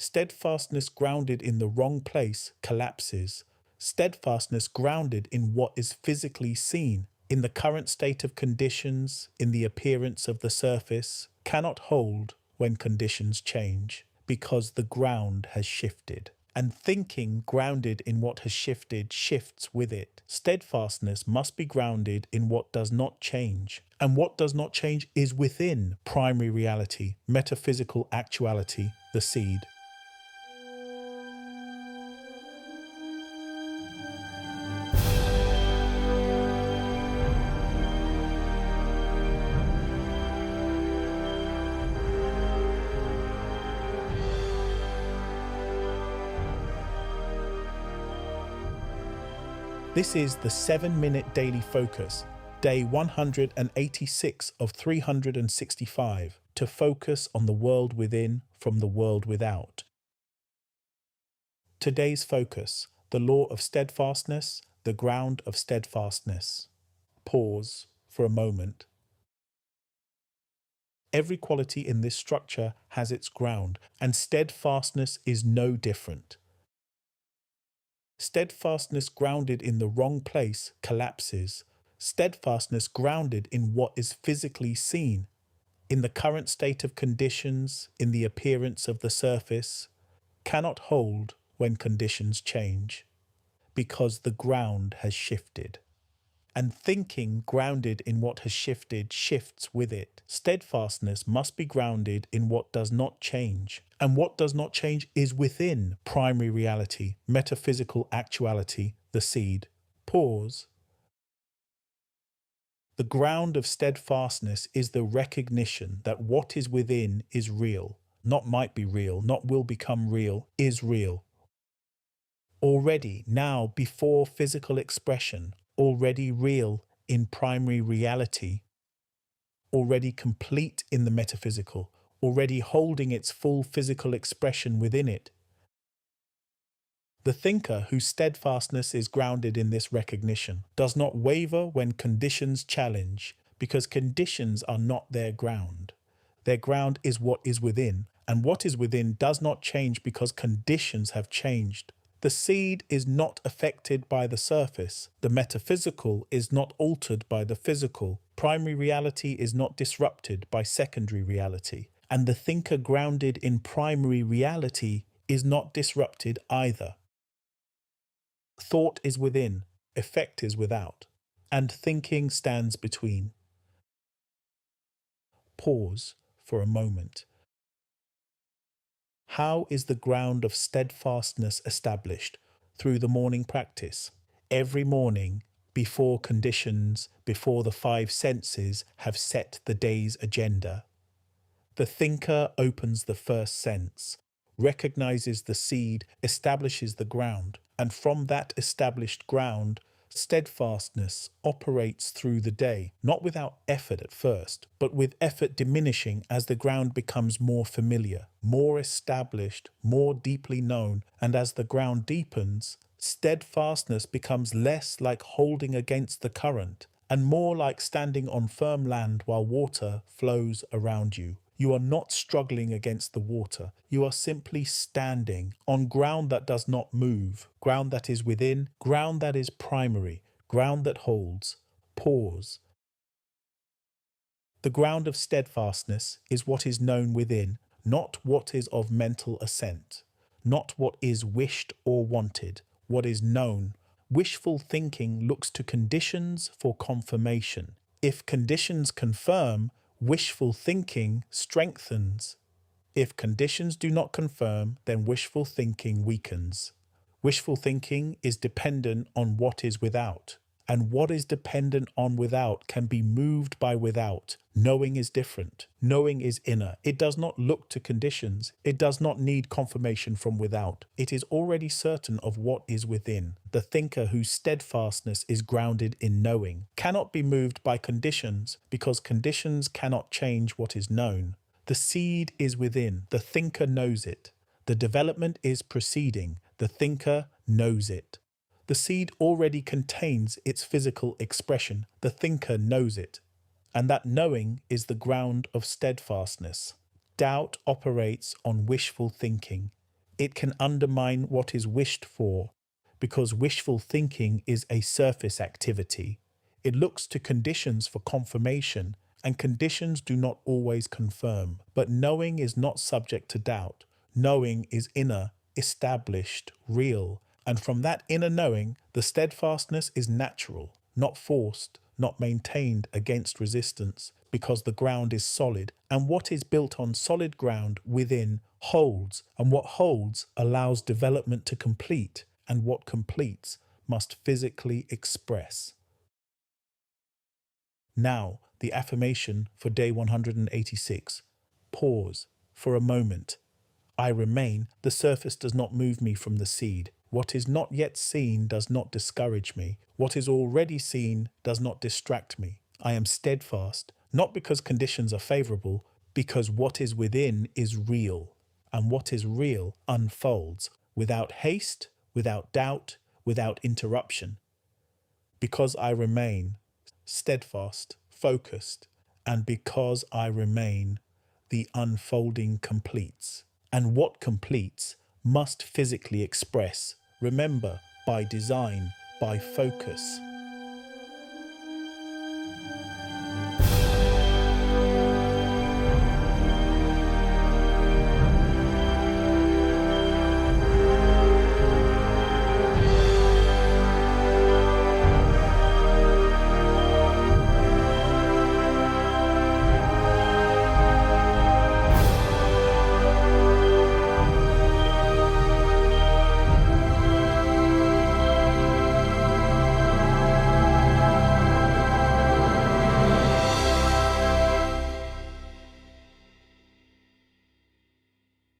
Steadfastness grounded in the wrong place collapses. Steadfastness grounded in what is physically seen, in the current state of conditions, in the appearance of the surface, cannot hold when conditions change, because the ground has shifted. And thinking grounded in what has shifted shifts with it. Steadfastness must be grounded in what does not change. And what does not change is within primary reality, metaphysical actuality, the seed. This is the 7-minute daily focus, day 186 of 365, to focus on the world within from the world without. Today's focus, the law of steadfastness, the ground of steadfastness. Pause for a moment. Every quality in this structure has its ground, and steadfastness is no different. Steadfastness grounded in the wrong place collapses. Steadfastness grounded in what is physically seen, in the current state of conditions, in the appearance of the surface, cannot hold when conditions change, because the ground has shifted. And thinking grounded in what has shifted shifts with it. Steadfastness must be grounded in what does not change. And what does not change is within primary reality, metaphysical actuality, the seed. Pause. The ground of steadfastness is the recognition that what is within is real. Not might be real, not will become real, is real. Already, now, before physical expression, already real in primary reality, already complete in the metaphysical, already holding its full physical expression within it. The thinker whose steadfastness is grounded in this recognition does not waver when conditions challenge, because conditions are not their ground. Their ground is what is within, and what is within does not change because conditions have changed. The seed is not affected by the surface. The metaphysical is not altered by the physical. Primary reality is not disrupted by secondary reality. And the thinker grounded in primary reality is not disrupted either. Thought is within, effect is without, and thinking stands between. Pause for a moment. How is the ground of steadfastness established? Through the morning practice. Every morning, before conditions, before the 5 senses have set the day's agenda. The thinker opens the first sense, recognizes the seed, establishes the ground, and from that established ground, steadfastness operates through the day, not without effort at first, but with effort diminishing as the ground becomes more familiar, more established, more deeply known, and as the ground deepens, steadfastness becomes less like holding against the current and more like standing on firm land while water flows around you. You are not struggling against the water. You are simply standing on ground that does not move, ground that is within, ground that is primary, ground that holds. Pause. The ground of steadfastness is what is known within, not what is of mental assent, not what is wished or wanted, what is known. Wishful thinking looks to conditions for confirmation. If conditions confirm, wishful thinking strengthens. If conditions do not confirm, then wishful thinking weakens. Wishful thinking is dependent on what is without, and what is dependent on without can be moved by without. Knowing is different. Knowing is inner. It does not look to conditions. It does not need confirmation from without. It is already certain of what is within. The thinker whose steadfastness is grounded in knowing cannot be moved by conditions, because conditions cannot change what is known. The seed is within. The thinker knows it. The development is proceeding. The thinker knows it. The seed already contains its physical expression. The thinker knows it. And that knowing is the ground of steadfastness. Doubt operates on wishful thinking. It can undermine what is wished for, because wishful thinking is a surface activity. It looks to conditions for confirmation, and conditions do not always confirm. But knowing is not subject to doubt. Knowing is inner, established, real. And from that inner knowing, the steadfastness is natural, not forced, not maintained against resistance, because the ground is solid, and what is built on solid ground within holds, and what holds allows development to complete, and what completes must physically express. Now, the affirmation for day 186. Pause for a moment. I remain. The surface does not move me from the seed. What is not yet seen does not discourage me. What is already seen does not distract me. I am steadfast, not because conditions are favorable, because what is within is real, and what is real unfolds without haste, without doubt, without interruption. Because I remain steadfast, focused, and because I remain, the unfolding completes. And what completes must physically express. Remember, by design, by focus,